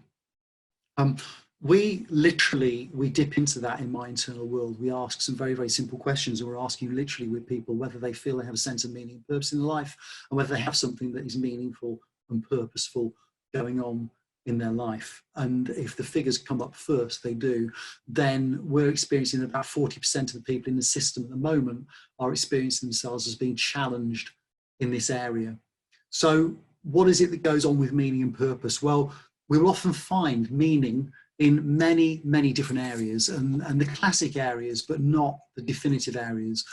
We dip into that in My Internal World. We ask some very, very simple questions, and we're asking literally with people whether they feel they have a sense of meaning and purpose in their life, and whether they have something that is meaningful and purposeful going on in their life. And if the figures come up first, they do, then we're experiencing about 40% of the people in the system at the moment are experiencing themselves as being challenged in this area. So what is it that goes on with meaning and purpose? Well, we'll often find meaning in many, many different areas, and the classic areas, but not the definitive areas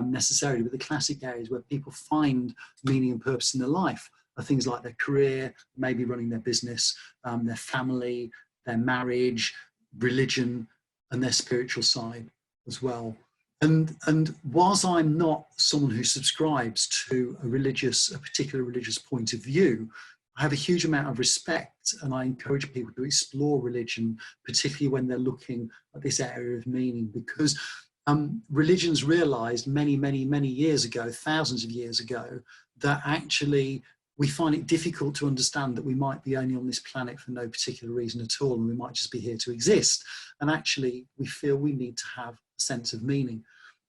necessarily, but the classic areas where people find meaning and purpose in their life are things like their career, maybe running their business, their family, their marriage, religion, and their spiritual side as well. And whilst I'm not someone who subscribes to a particular religious point of view, I have a huge amount of respect, and I encourage people to explore religion, particularly when they're looking at this area of meaning, because religions realized many, many, many years ago, thousands of years ago, that actually we find it difficult to understand that we might be only on this planet for no particular reason at all, and we might just be here to exist. And actually, we feel we need to have a sense of meaning.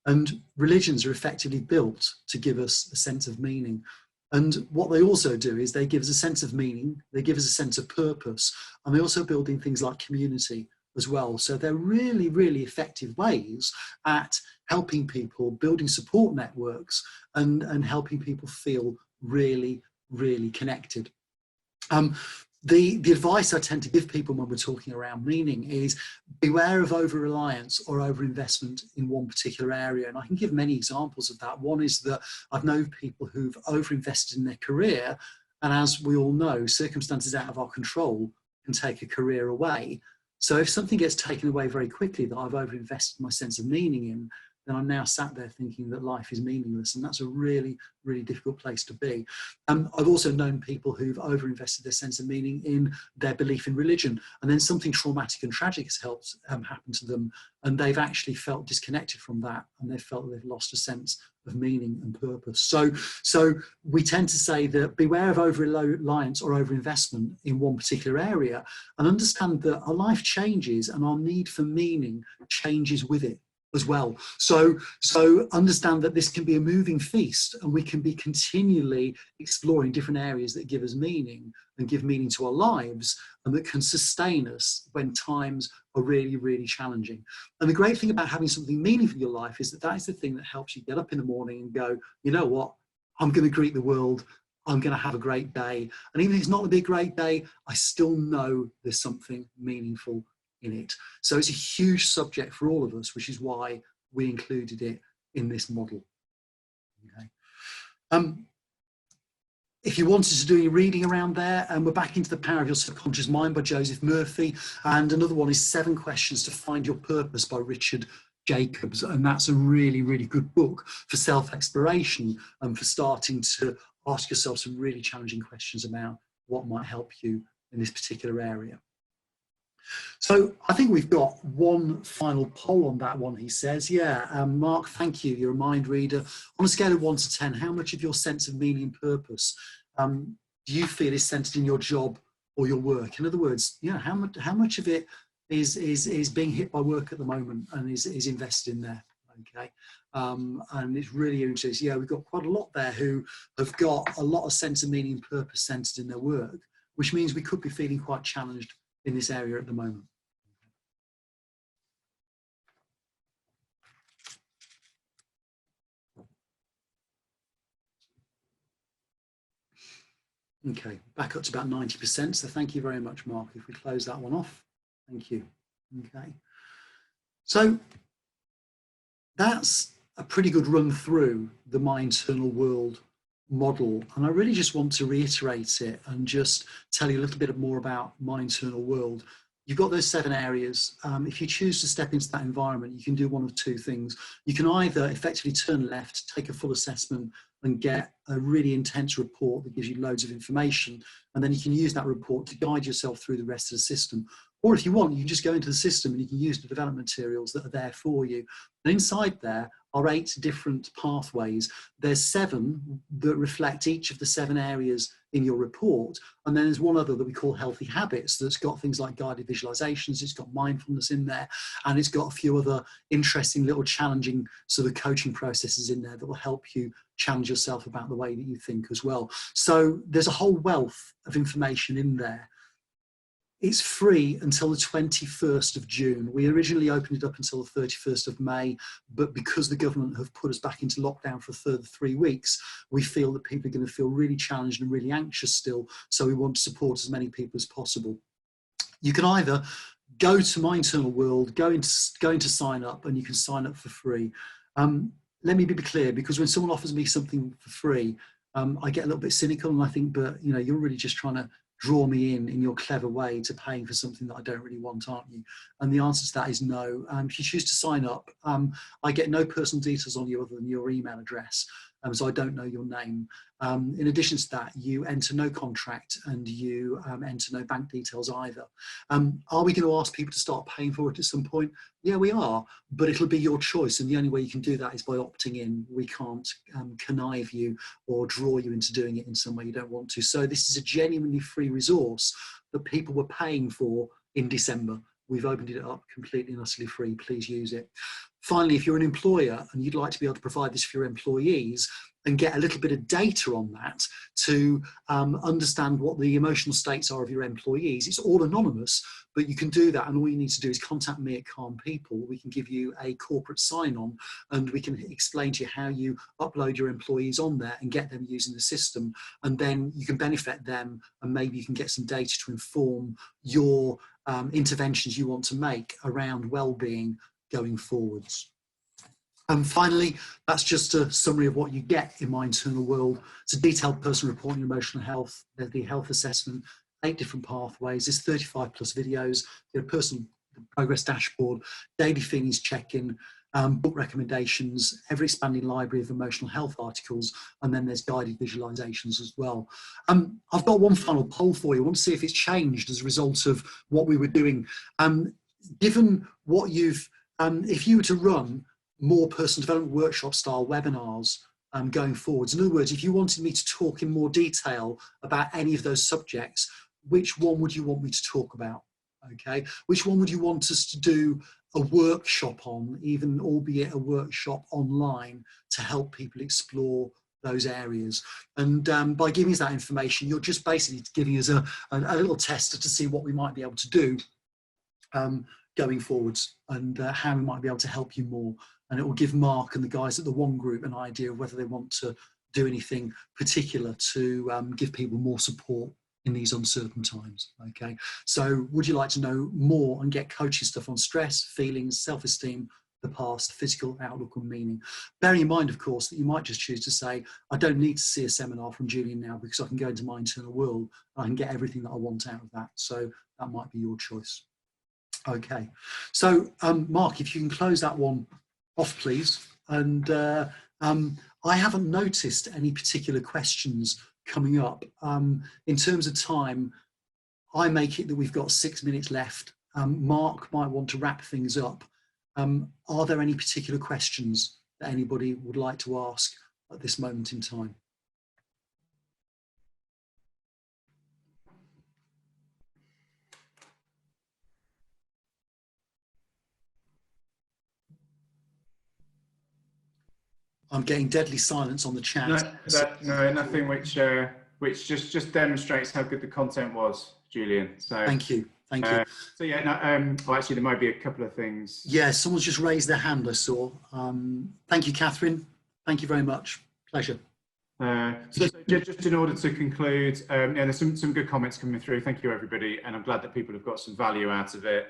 And religions are effectively built to give us a sense of meaning. And what they also do is they give us a sense of meaning, they give us a sense of purpose, and they also build in things like community as well. So they're really, really effective ways at helping people, building support networks, and helping people feel really, really connected. The advice I tend to give people when we're talking around meaning is beware of over-reliance or over-investment in one particular area. And I can give many examples of that. One is that I've known people who've over-invested in their career, and as we all know, circumstances out of our control can take a career away. So if something gets taken away very quickly that I've over-invested my sense of meaning in, then I'm now sat there thinking that life is meaningless, and that's a really, really difficult place to be. I've also known people who've over-invested their sense of meaning in their belief in religion, and then something traumatic and tragic has helped happen to them, and they've actually felt disconnected from that, and they've felt that they've lost a sense of meaning and purpose. So we tend to say that beware of over-reliance or over-investment in one particular area, and understand that our life changes and our need for meaning changes with it as well. So understand that this can be a moving feast, and we can be continually exploring different areas that give us meaning and give meaning to our lives, and that can sustain us when times are really, really challenging. And the great thing about having something meaningful in your life is that that is the thing that helps you get up in the morning and go, you know what, I'm going to greet the world, I'm going to have a great day. And even if it's not going to be a great day, I still know there's something meaningful in it. So it's a huge subject for all of us, which is why we included it in this model. Okay. If you wanted to do any reading around there, we're back into the Power of Your Subconscious Mind by Joseph Murphy, and another one is 7 Questions to Find Your Purpose by Richard Jacobs, and that's a really, really good book for self-exploration and for starting to ask yourself some really challenging questions about what might help you in this particular area. So I think we've got one final poll on that one, he says. Yeah, Mark, thank you. You're a mind reader. On a scale of 1 to 10, how much of your sense of meaning and purpose do you feel is centered in your job or your work? In other words, you know, how much of it is being hit by work at the moment and is invested in there? Okay, and it's really interesting. Yeah, we've got quite a lot there who have got a lot of sense of meaning and purpose centered in their work, which means we could be feeling quite challenged in this area at the moment. Okay, back up to about 90%. So thank you very much, Mark. If we close that one off, thank you. Okay, so that's a pretty good run through the My Internal World model. And I really just want to reiterate it and just tell you a little bit more about My Internal World. You've got those 7 areas. If you choose to step into that environment, you can do one of 2 things. You can either effectively turn left, take a full assessment and get a really intense report that gives you loads of information. And then you can use that report to guide yourself through the rest of the system. Or if you want, you can just go into the system and you can use the development materials that are there for you. And inside there are 8 different pathways. There's 7 that reflect each of the 7 areas in your report. And then there's one other that we call healthy habits that's got things like guided visualizations, it's got mindfulness in there, and it's got a few other interesting little challenging sort of coaching processes in there that will help you challenge yourself about the way that you think as well. So there's a whole wealth of information in there. It's free until the 21st of June. We originally opened it up until the 31st of May, but because the government have put us back into lockdown for a further 3 weeks, we feel that people are going to feel really challenged and really anxious still, so we want to support as many people as possible. You can either go to My Internal World, go into sign up, and you can sign up for free. Let me be clear, because when someone offers me something for free, I get a little bit cynical and I think, but you know, you're really just trying to draw me in your clever way to paying for something that I don't really want, aren't you? And the answer to that is no. If you choose to sign up, I get no personal details on you other than your email address, so I don't know your name. In addition to that, you enter no contract and you enter no bank details either. Are we going to ask people to start paying for it at some point? Yeah, we are, but it'll be your choice, and the only way you can do that is by opting in. We can't connive you or draw you into doing it in some way you don't want to. So this is a genuinely free resource that people were paying for in December. We've opened it up completely and utterly free. Please use it. Finally, if you're an employer and you'd like to be able to provide this for your employees and get a little bit of data on that to understand what the emotional states are of your employees, it's all anonymous, but you can do that, and all you need to do is contact me at Calm People. We can give you a corporate sign-on and we can explain to you how you upload your employees on there and get them using the system, and then you can benefit them, and maybe you can get some data to inform your interventions you want to make around well-being going forwards. And finally, that's just a summary of what you get in My Internal World. It's a detailed personal report on your emotional health, there's the health assessment, 8 different pathways, there's 35 plus videos, there's a personal progress dashboard, daily feelings check-in, book recommendations, ever-expanding library of emotional health articles, and then there's guided visualizations as well. I've got one final poll for you. I want to see if it's changed as a result of what we were doing. Given what you've, if you were to run more personal development workshop style webinars going forwards, in other words, if you wanted me to talk in more detail about any of those subjects, which one would you want me to talk about? Okay, which one would you want us to do a workshop on, even albeit a workshop online, to help people explore those areas? And by giving us that information, you're just basically giving us a little tester to see what we might be able to do going forwards, and how we might be able to help you more. And it will give Mark and the guys at the One Group an idea of whether they want to do anything particular to give people more support in these uncertain times. Okay, so would you like to know more and get coaching stuff on stress, feelings, self-esteem, the past, physical outlook and meaning? Bearing in mind, of course, that you might just choose to say, I don't need to see a seminar from Julian now because I can go into my internal world and I can get everything that I want out of that. So that might be your choice. Okay, so Mark, if you can close that one off, please. And I haven't noticed any particular questions coming up. In terms of time, I make it that we've got 6 minutes left. Mark might want to wrap things up. Are there any particular questions that anybody would like to ask at this moment in time? I'm getting deadly silence on the chat. No, nothing which just demonstrates how good the content was, Julian. So thank you. So yeah, no, well, actually, there might be a couple of things. Yeah, someone's just raised their hand, I saw. Thank you, Catherine. Thank you very much. Pleasure. So just in order to conclude, yeah, there's some good comments coming through. Thank you, everybody, and I'm glad that people have got some value out of it.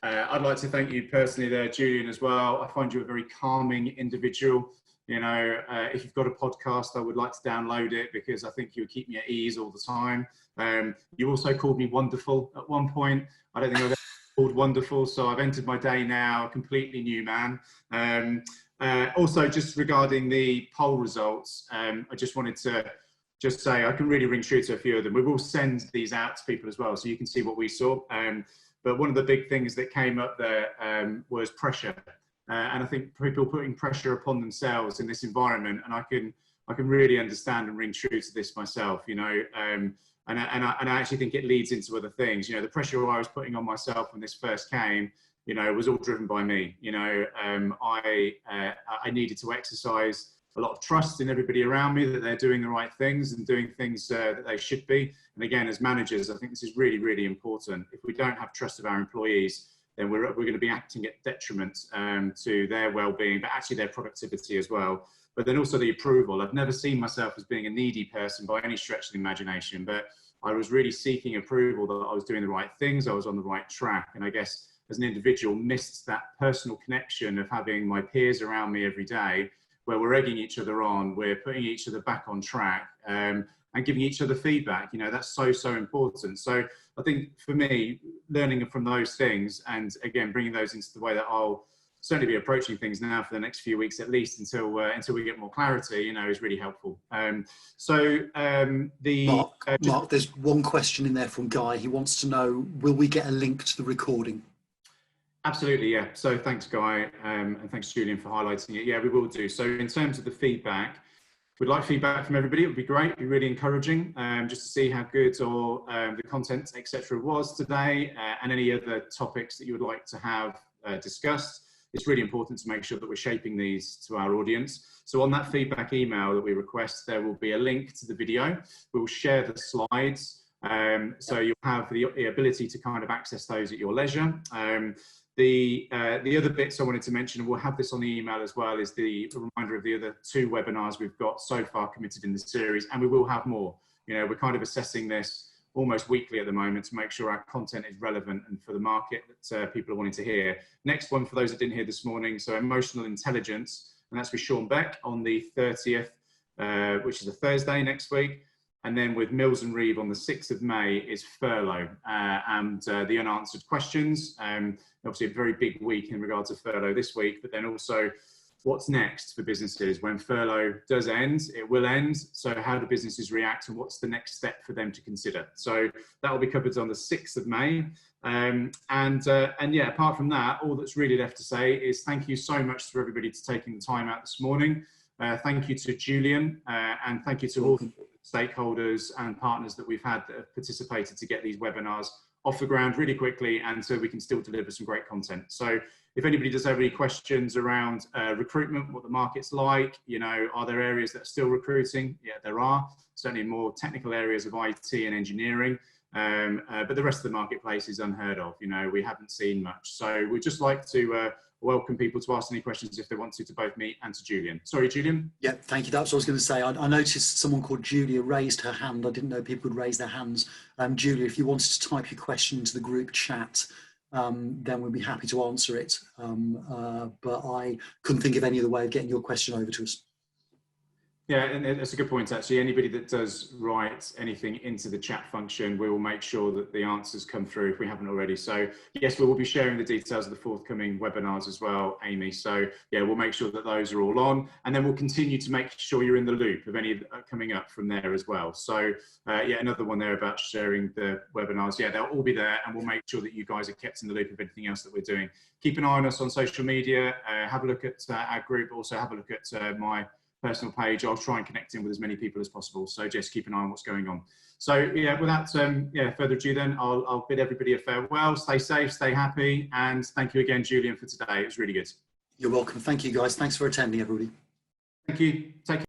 I'd like to thank you personally there, Julian, as well. I find you a very calming individual. You know, if you've got a podcast, I would like to download it because I think you would keep me at ease all the time. You also called me wonderful at one point. I don't think I've ever called wonderful, so I've entered my day now a completely new man. Also, just regarding the poll results, I just wanted to just say I can really ring true to a few of them. We will send these out to people as well, so you can see what we saw. But one of the big things that came up there was pressure. And I think people putting pressure upon themselves in this environment, and I can really understand and ring true to this myself, you know, and I actually think it leads into other things. You know, the pressure I was putting on myself when this first came, you know, was all driven by me. You know, I needed to exercise a lot of trust in everybody around me that they're doing the right things and doing things that they should be. And again, as managers, I think this is really, really important. If we don't have trust of our employees, then we're going to be acting at detriment to their well-being, but actually their productivity as well. But then also the approval. I've never seen myself as being a needy person by any stretch of the imagination, but I was really seeking approval that I was doing the right things, I was on the right track. And I guess as an individual, missed that personal connection of having my peers around me every day, where we're egging each other on, we're putting each other back on track, and giving each other feedback. You know, that's so, so important. So I think for me, learning from those things, and again, bringing those into the way that I'll certainly be approaching things now for the next few weeks, at least until we get more clarity, you know, is really helpful. Mark, there's one question in there from Guy. He wants to know, will we get a link to the recording? Absolutely, yeah. So thanks, Guy, and thanks, Julian, for highlighting it. Yeah, we will do. So in terms of the feedback, we'd like feedback from everybody. It would be great, it'd be really encouraging, just to see how good or the content, etc., was today, and any other topics that you would like to have discussed. It's really important to make sure that we're shaping these to our audience. So on that feedback email that we request, there will be a link to the video. We will share the slides, so you'll have the ability to kind of access those at your leisure. The other bits I wanted to mention, and we'll have this on the email as well, is the reminder of the other 2 webinars we've got so far committed in the series, and we will have more. You know, we're kind of assessing this almost weekly at the moment to make sure our content is relevant and for the market that people are wanting to hear. Next one, for those that didn't hear this morning, so emotional intelligence, and that's with Sean Beck on the 30th, which is a Thursday next week. And then with Mills and Reeve on the 6th of May is furlough and the unanswered questions. Obviously a very big week in regards to furlough this week, but then also what's next for businesses when furlough does end. It will end. So how do businesses react and what's the next step for them to consider? So that will be covered on the 6th of May. And yeah, apart from that, all that's really left to say is thank you so much to everybody for taking the time out this morning. Thank you to Julian and thank you to all stakeholders and partners that we've had that have participated to get these webinars off the ground really quickly, and so we can still deliver some great content. So if anybody does have any questions around recruitment, what the market's like, you know, are there areas that are still recruiting? Yeah, there are. Certainly more technical areas of IT and engineering. but the rest of the marketplace is unheard of. You know, we haven't seen much. So we'd just like to welcome people to ask any questions if they want to both me and to Julian. Sorry, Julian. Yeah, thank you. That's what I was going to say. I noticed someone called Julia raised her hand. I didn't know people would raise their hands. Julia, if you wanted to type your question into the group chat, then we'd be happy to answer it. But I couldn't think of any other way of getting your question over to us. Yeah, and that's a good point, actually. Anybody that does write anything into the chat function, we will make sure that the answers come through if we haven't already. So yes, we will be sharing the details of the forthcoming webinars as well, Amy. So yeah, we'll make sure that those are all on, and then we'll continue to make sure you're in the loop of any coming up from there as well. So yeah, another one there about sharing the webinars. Yeah, they'll all be there, and we'll make sure that you guys are kept in the loop of anything else that we're doing. Keep an eye on us on social media. Have a look at our group. Also have a look at my personal page. I'll try and connect in with as many people as possible. So just keep an eye on what's going on. So yeah, without further ado then, I'll bid everybody a farewell. Stay safe, stay happy, and thank you again, Julian, for today. It was really good. You're welcome. Thank you, guys. Thanks for attending, everybody. Thank you. Take care.